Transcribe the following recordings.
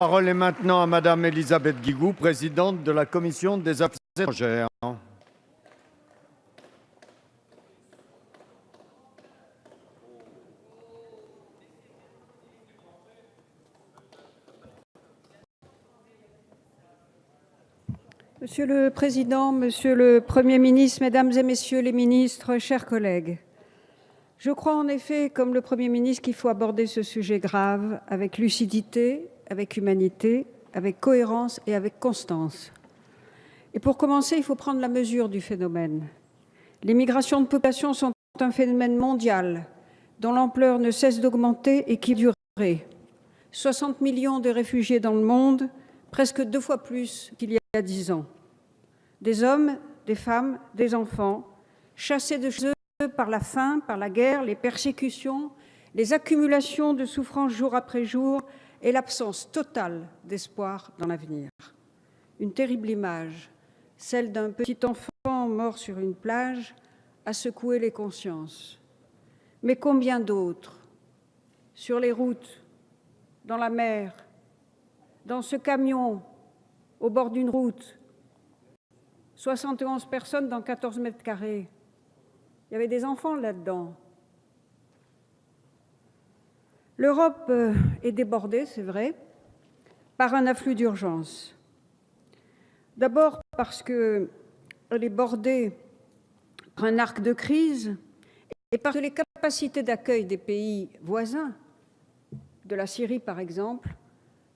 La parole est maintenant à Madame Elisabeth Guigou, présidente de la Commission des Affaires étrangères. Monsieur le Président, Monsieur le Premier ministre, Mesdames et Messieurs les ministres, chers collègues, je crois en effet, comme le Premier ministre, qu'il faut aborder ce sujet grave avec lucidité, avec humanité, avec cohérence et avec constance. Et pour commencer, il faut prendre la mesure du phénomène. Les migrations de population sont un phénomène mondial dont l'ampleur ne cesse d'augmenter et qui dure. 60 millions de réfugiés dans le monde, presque 2 fois plus qu'il y a 10 ans. Des hommes, des femmes, des enfants, chassés de chez eux par la faim, par la guerre, les persécutions, les accumulations de souffrances jour après jour et l'absence totale d'espoir dans l'avenir. Une terrible image, celle d'un petit enfant mort sur une plage, a secoué les consciences. Mais combien d'autres, sur les routes, dans la mer, dans ce camion, au bord d'une route, 71 personnes dans 14 mètres carrés. Il y avait des enfants là-dedans. L'Europe est débordée, c'est vrai, par un afflux d'urgence. D'abord parce qu'elle est bordée par un arc de crise et parce que les capacités d'accueil des pays voisins, de la Syrie par exemple,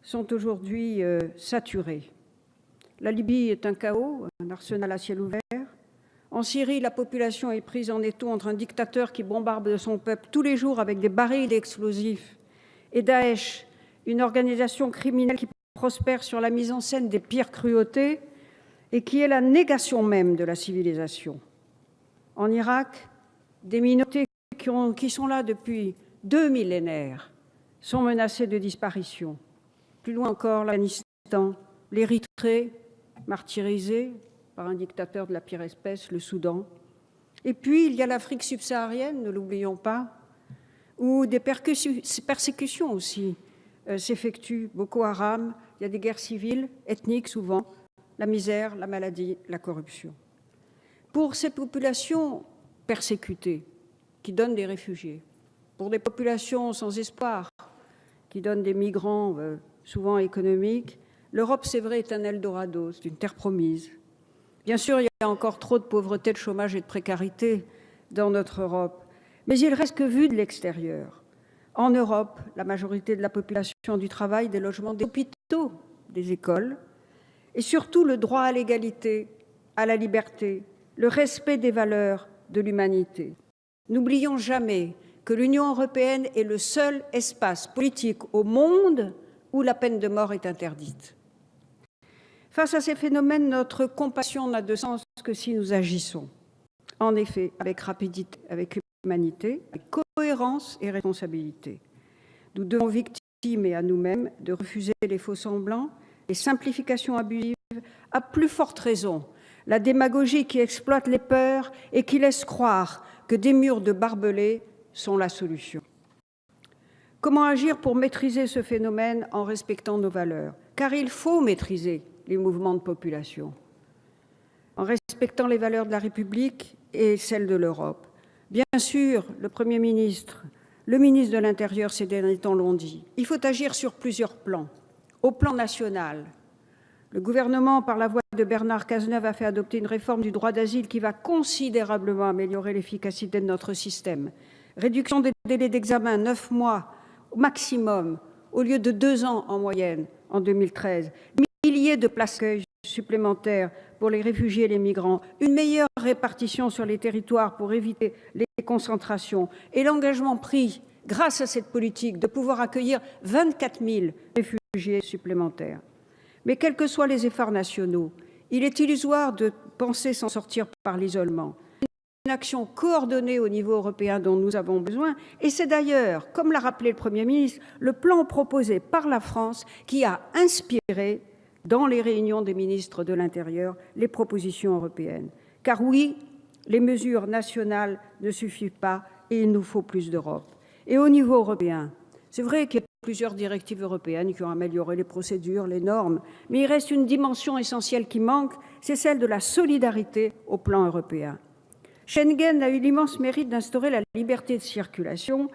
sont aujourd'hui saturées. La Libye est un chaos, un arsenal à ciel ouvert. En Syrie, la population est prise en étau entre un dictateur qui bombarde son peuple tous les jours avec des barils explosifs et Daesh, une organisation criminelle qui prospère sur la mise en scène des pires cruautés et qui est la négation même de la civilisation. En Irak, des minorités qui sont là depuis 2 millénaires sont menacées de disparition. Plus loin encore, l'Afghanistan, l'Érythrée, martyrisée par un dictateur de la pire espèce, le Soudan. Et puis, il y a l'Afrique subsaharienne, ne l'oublions pas, où des persécutions aussi s'effectuent. Boko Haram, il y a des guerres civiles, ethniques souvent, la misère, la maladie, la corruption. Pour ces populations persécutées, qui donnent des réfugiés, pour des populations sans espoir, qui donnent des migrants souvent économiques, l'Europe, c'est vrai, est un Eldorado, c'est une terre promise. Bien sûr, il y a encore trop de pauvreté, de chômage et de précarité dans notre Europe, mais il reste que vu de l'extérieur. En Europe, la majorité de la population a du travail, des logements, des hôpitaux, des écoles, et surtout le droit à l'égalité, à la liberté, le respect des valeurs de l'humanité. N'oublions jamais que l'Union européenne est le seul espace politique au monde où la peine de mort est interdite. Face à ces phénomènes, notre compassion n'a de sens que si nous agissons. En effet, avec rapidité, avec humanité, avec cohérence et responsabilité. Nous devons aux victimes et à nous-mêmes de refuser les faux-semblants, les simplifications abusives, à plus forte raison, la démagogie qui exploite les peurs et qui laisse croire que des murs de barbelés sont la solution. Comment agir pour maîtriser ce phénomène en respectant nos valeurs? Car il faut maîtriser les mouvements de population, en respectant les valeurs de la République et celles de l'Europe. Bien sûr, le Premier ministre, le ministre de l'Intérieur ces derniers temps l'ont dit, il faut agir sur plusieurs plans. Au plan national, le gouvernement, par la voix de Bernard Cazeneuve, a fait adopter une réforme du droit d'asile qui va considérablement améliorer l'efficacité de notre système. Réduction des délais d'examen, 9 mois au maximum, au lieu de 2 ans en moyenne en 2013. Milliers de places d'accueil supplémentaires pour les réfugiés et les migrants, une meilleure répartition sur les territoires pour éviter les concentrations et l'engagement pris, grâce à cette politique, de pouvoir accueillir 24 000 réfugiés supplémentaires. Mais quels que soient les efforts nationaux, il est illusoire de penser s'en sortir par l'isolement. Une action coordonnée au niveau européen dont nous avons besoin, et c'est d'ailleurs, comme l'a rappelé le Premier ministre, le plan proposé par la France qui a inspiré dans les réunions des ministres de l'Intérieur les propositions européennes. Car oui, les mesures nationales ne suffisent pas et il nous faut plus d'Europe. Et au niveau européen, c'est vrai qu'il y a plusieurs directives européennes qui ont amélioré les procédures, les normes, mais il reste une dimension essentielle qui manque, c'est celle de la solidarité au plan européen. Schengen a eu l'immense mérite d'instaurer la liberté de circulation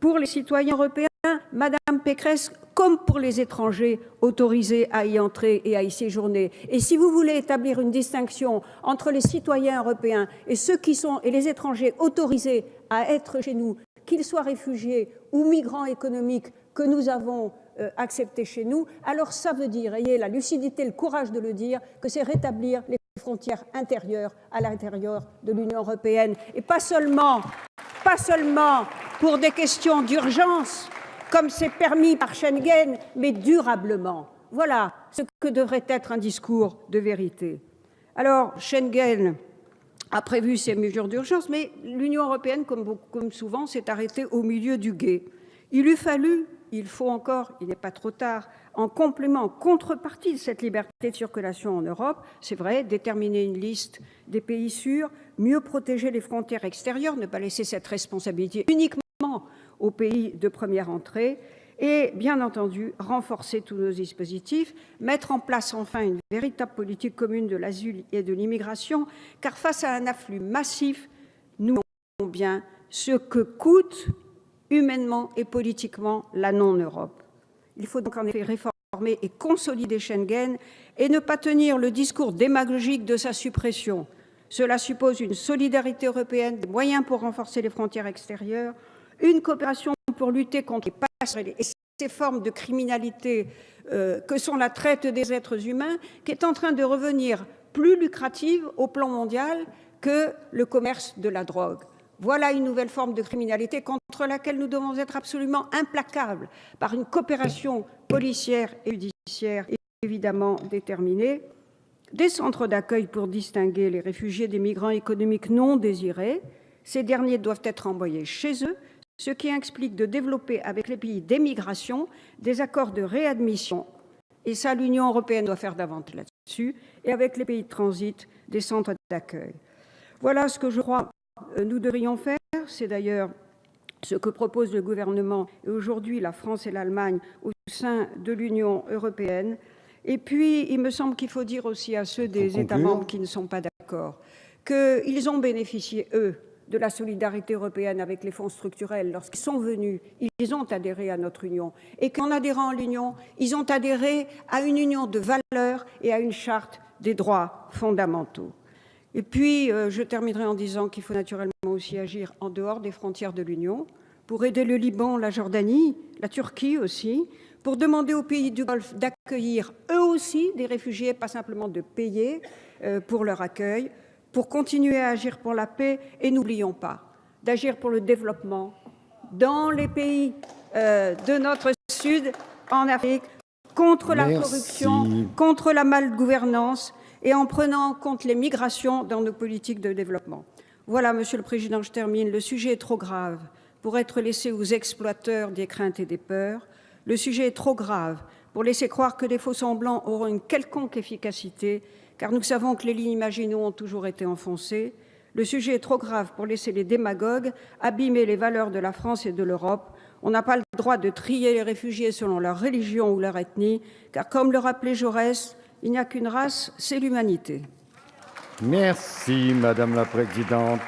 pour les citoyens européens, Madame Pécresse, comme pour les étrangers autorisés à y entrer et à y séjourner. Et si vous voulez établir une distinction entre les citoyens européens et et les étrangers autorisés à être chez nous, qu'ils soient réfugiés ou migrants économiques que nous avons acceptés chez nous, alors ça veut dire, ayez la lucidité, le courage de le dire, que c'est rétablir les frontières intérieures à l'intérieur de l'Union européenne. Et pas seulement pour des questions d'urgence, comme c'est permis par Schengen, mais durablement. Voilà ce que devrait être un discours de vérité. Alors, Schengen a prévu ces mesures d'urgence, mais l'Union européenne, comme souvent, s'est arrêtée au milieu du gué. Il faut encore, il n'est pas trop tard, en complément, en contrepartie de cette liberté de circulation en Europe, c'est vrai, déterminer une liste des pays sûrs, mieux protéger les frontières extérieures, ne pas laisser cette responsabilité uniquement aux pays de première entrée et, bien entendu, renforcer tous nos dispositifs, mettre en place enfin une véritable politique commune de l'asile et de l'immigration, car face à un afflux massif, nous savons bien ce que coûte humainement et politiquement la non-Europe. Il faut donc en effet réformer et consolider Schengen et ne pas tenir le discours démagogique de sa suppression. Cela suppose une solidarité européenne, des moyens pour renforcer les frontières extérieures, une coopération pour lutter contre les passerelles et ces formes de criminalité que sont la traite des êtres humains, qui est en train de revenir plus lucrative au plan mondial que le commerce de la drogue. Voilà une nouvelle forme de criminalité contre laquelle nous devons être absolument implacables par une coopération policière et judiciaire évidemment déterminée. Des centres d'accueil pour distinguer les réfugiés des migrants économiques non désirés. Ces derniers doivent être envoyés chez eux, ce qui explique de développer avec les pays d'émigration des accords de réadmission. Et ça, l'Union européenne doit faire davantage là-dessus, et avec les pays de transit, des centres d'accueil. Voilà ce que je crois nous devrions faire. C'est d'ailleurs ce que propose le gouvernement et aujourd'hui la France et l'Allemagne au sein de l'Union européenne. Et puis, il me semble qu'il faut dire aussi à ceux des États membres qui ne sont pas d'accord qu'ils ont bénéficié, eux, de la solidarité européenne avec les fonds structurels. Lorsqu'ils sont venus, ils ont adhéré à notre Union. Et qu'en adhérant à l'Union, ils ont adhéré à une union de valeurs et à une charte des droits fondamentaux. Et puis, je terminerai en disant qu'il faut naturellement aussi agir en dehors des frontières de l'Union pour aider le Liban, la Jordanie, la Turquie aussi, pour demander aux pays du Golfe d'accueillir eux aussi des réfugiés, pas simplement de payer pour leur accueil, pour continuer à agir pour la paix et n'oublions pas d'agir pour le développement dans les pays de notre Sud, en Afrique, contre la corruption, contre la malgouvernance et en prenant en compte les migrations dans nos politiques de développement. Voilà, Monsieur le Président, je termine. Le sujet est trop grave pour être laissé aux exploiteurs des craintes et des peurs. Le sujet est trop grave pour laisser croire que des faux-semblants auront une quelconque efficacité, car nous savons que les lignes Maginot ont toujours été enfoncées. Le sujet est trop grave pour laisser les démagogues abîmer les valeurs de la France et de l'Europe. On n'a pas le droit de trier les réfugiés selon leur religion ou leur ethnie, car comme le rappelait Jaurès, il n'y a qu'une race, c'est l'humanité. Merci, Madame la Présidente.